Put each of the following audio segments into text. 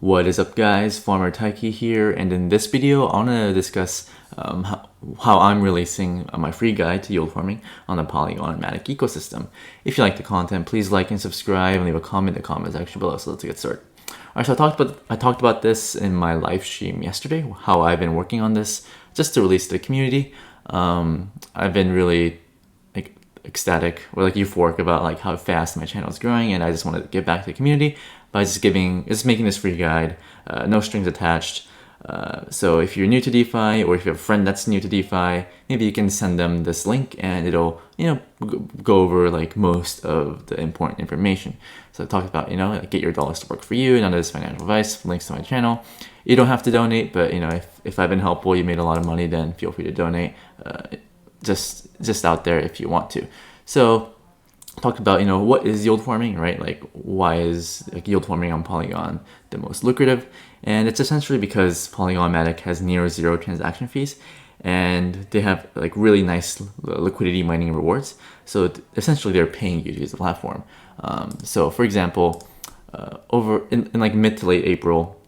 What is up, guys? Farmer Taiki here, and in this video I want to discuss how I'm releasing my free guide to yield farming on the Polygon and Matic ecosystem. If you like the content, please like and subscribe and leave a comment in the comment section below. So let's get started. Alright, so I talked about this in my live stream yesterday, how I've been working on this just to release to the community. I've been really ecstatic or euphoric about how fast my channel is growing, and I just want to give back to the community by just making this free guide, no strings attached. So if you're new to DeFi, or if you have a friend that's new to DeFi, maybe you can send them this link and it'll go over most of the important information. So I talked about get your dollars to work for you, none of this financial advice, links to my channel. You don't have to donate, but if I've been helpful, you made a lot of money, then feel free to donate. Just out there if you want to. So talked about what is yield farming, right? Why is yield farming on Polygon the most lucrative? And it's essentially because Polygon Matic has near zero transaction fees, and they have really nice liquidity mining rewards. So essentially they're paying you to use the platform. So for example, over in mid to late April,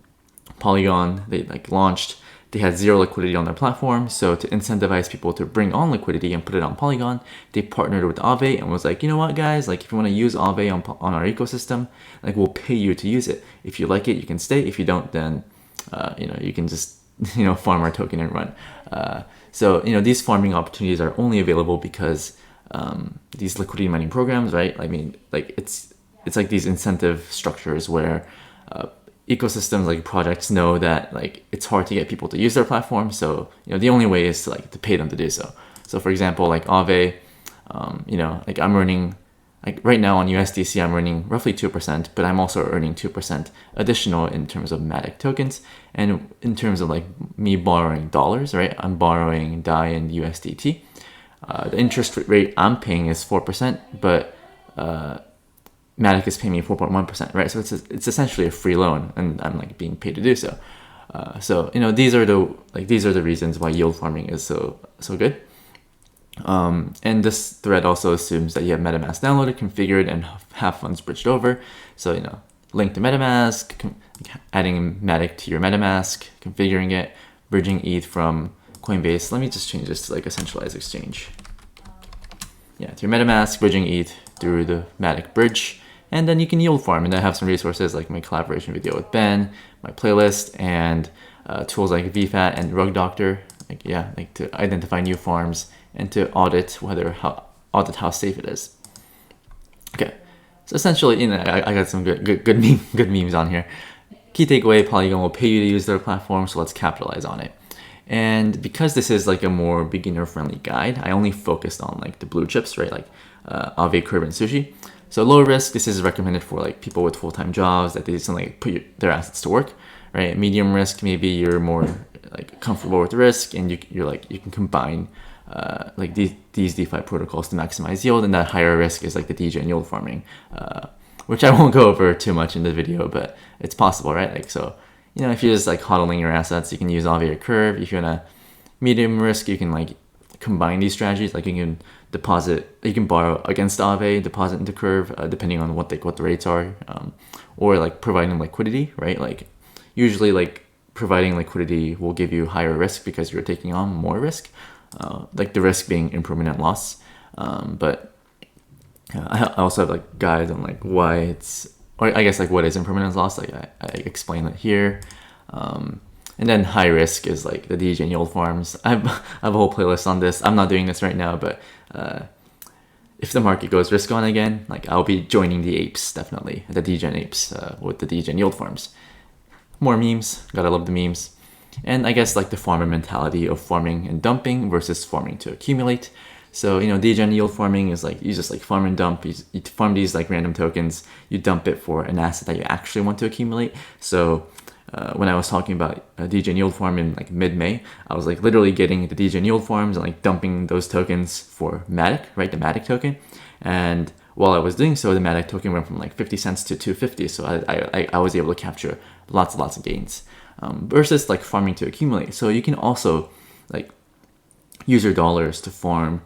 Polygon, they launched. They had zero liquidity on their platform, so to incentivize people to bring on liquidity and put it on Polygon, they partnered with Aave and was like, you know what, guys, if you want to use Aave on our ecosystem, we'll pay you to use it. If you like it, you can stay. If you don't, then you can just farm our token and run. So these farming opportunities are only available because these liquidity mining programs, right? It's these incentive structures where ecosystems projects know that it's hard to get people to use their platform, so the only way is to pay them to do so. So for example, Aave, I'm earning right now on USDC I'm earning roughly 2%, but I'm also earning 2% additional in terms of Matic tokens, and in terms of me borrowing dollars, right? I'm borrowing DAI and USDT. The interest rate I'm paying is 4%, but Matic is paying me 4.1%, right? So it's essentially a free loan, and I'm being paid to do so. So these are the reasons why yield farming is so good. And this thread also assumes that you have MetaMask downloaded, configured, and have funds bridged over. So link to MetaMask, adding Matic to your MetaMask, configuring it, bridging ETH from Coinbase. Let me just change this to a centralized exchange. Yeah, to your MetaMask, bridging ETH through the Matic bridge. And then you can yield farm, and I have some resources like my collaboration video with Ben, my playlist, and tools like VFAT and Rug Doctor, to identify new farms and to audit how safe it is. Okay, so essentially, I got some good memes on here. Key takeaway: Polygon will pay you to use their platform, so let's capitalize on it. And because this is a more beginner-friendly guide, I only focused on the blue chips, right? Aave, Curve, and Sushi. So low risk, this is recommended for people with full-time jobs that they just put their assets to work, right? Medium risk, maybe you're more comfortable with risk, and you can combine these DeFi protocols to maximize yield. And that higher risk is the DJ and yield farming, which I won't go over too much in the video, but it's possible, right? So if you're just hodling your assets, you can use Aave or Curve. If you're in a medium risk, you can combine these strategies. You can deposit, you can borrow against Aave, deposit into Curve, depending on what the rates are, or providing liquidity, right? Usually providing liquidity will give you higher risk because you're taking on more risk, the risk being impermanent loss. But I also have guides on why it's, or I guess what is impermanent loss. I explain that here. And then high risk is the DJ and yield farms. I have a whole playlist on this. I'm not doing this right now, but if the market goes risk on again, I'll be joining the apes, definitely, the DJ apes with the DJ and yield farms. More memes, gotta love the memes. And I guess the farmer mentality of farming and dumping versus farming to accumulate. So DJ and yield farming is you just farm and dump. You farm these random tokens, you dump it for an asset that you actually want to accumulate. So when I was talking about DJ and yield farm in mid-May, I was literally getting the DJ and yield farms and dumping those tokens for Matic, right? The Matic token. And while I was doing so, the Matic token went from 50 cents to 250. So I was able to capture lots of gains, versus farming to accumulate. So you can also use your dollars to farm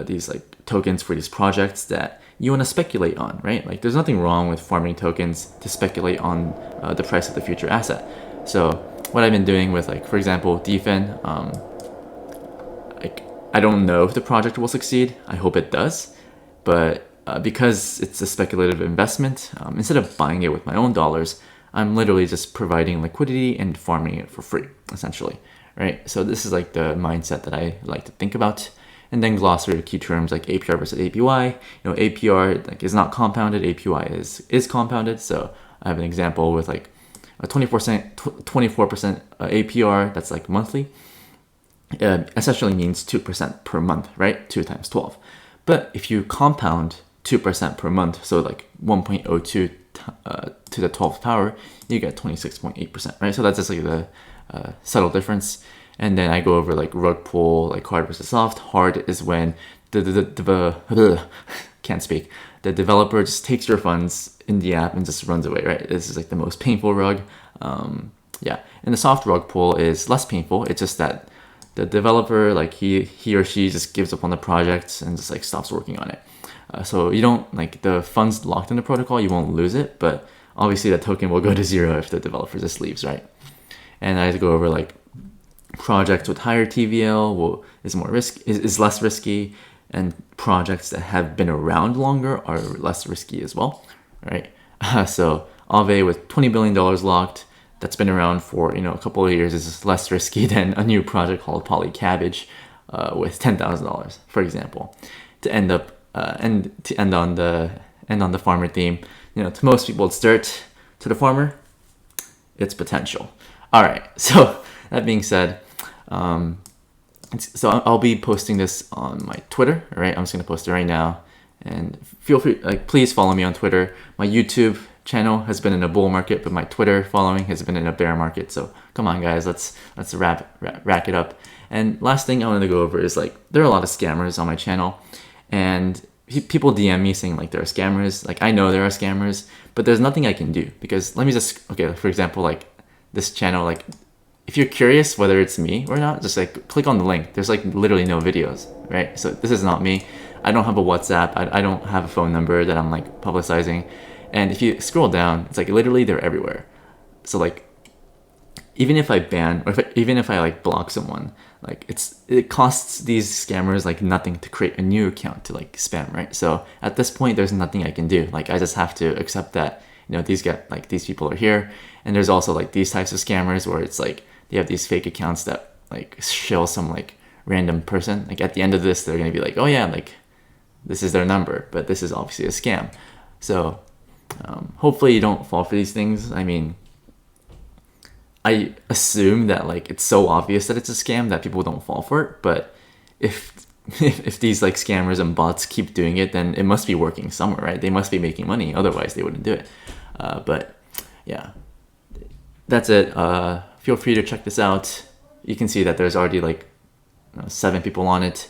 these tokens for these projects that you want to speculate on, right? Like there's nothing wrong with farming tokens to speculate on the price of the future asset. So what I've been doing with, like, for example, DFIN, like I don't know if the project will succeed. I hope it does, but because it's a speculative investment, instead of buying it with my own dollars, I'm literally just providing liquidity and farming it for free, essentially, right? So this is like the mindset that I like to think about. And then glossary of key terms like APR versus APY. APR like is not compounded, APY is compounded. So I have an example with like a 24% APR that's like monthly. Essentially means 2% per month, right? 2 times 12. But if you compound 2% per month, so like 1.02 to the 12th power, you get 26.8%, right? So that's just like the subtle difference. And then I go over like rug pull, like hard versus soft. Hard is when can't speak. The developer just takes your funds in the app and just runs away, right? This is like the most painful rug. Yeah, and the soft rug pull is less painful. It's just that the developer, like he or she just gives up on the project and just like stops working on it. So you don't, like, the funds locked in the protocol, you won't lose it, but obviously the token will go to zero if the developer just leaves, right? And I go over like projects with higher TVL is less risky, and projects that have been around longer are less risky as well, right? So Aave with $20 billion locked, that's been around for a couple of years, is less risky than a new project called Polycabbage with $10,000, for example. To end on the farmer theme, to most people it's dirt, to the farmer it's potential. All right, so that being said, so I'll be posting this on my Twitter. All right, I'm just gonna post it right now, and feel free, like, please follow me on Twitter. My YouTube channel has been in a bull market, but my Twitter following has been in a bear market. So come on, guys, let's rack it up. And last thing I wanted to go over is, like, there are a lot of scammers on my channel, and people DM me saying like there are scammers. Like, I know there are scammers, but there's nothing I can do, because for example, like this channel, like, if you're curious whether it's me or not, just like click on the link. There's like literally no videos, right? So this is not me. I don't have a WhatsApp. I don't have a phone number that I'm like publicizing. And if you scroll down, it's like literally they're everywhere. So like, even if I ban, or even if I like block someone, like it costs these scammers like nothing to create a new account to like spam, right? So at this point, there's nothing I can do. Like, I just have to accept that these people are here. And there's also like these types of scammers where it's like they have these fake accounts that like show some like random person. Like at the end of this, they're gonna be like, oh yeah, like this is their number, but this is obviously a scam. So hopefully you don't fall for these things. I mean, I assume that like it's so obvious that it's a scam that people don't fall for it. But if these like scammers and bots keep doing it, then it must be working somewhere, right? They must be making money, otherwise they wouldn't do it. But yeah, that's it. Feel free to check this out. You can see that there's already like 7 people on it.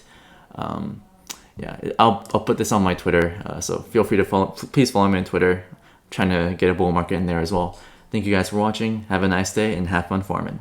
Yeah, I'll put this on my Twitter, so feel free to please follow me on Twitter. I'm trying to get a bull market in there as well. Thank you guys for watching. Have a nice day and have fun farming.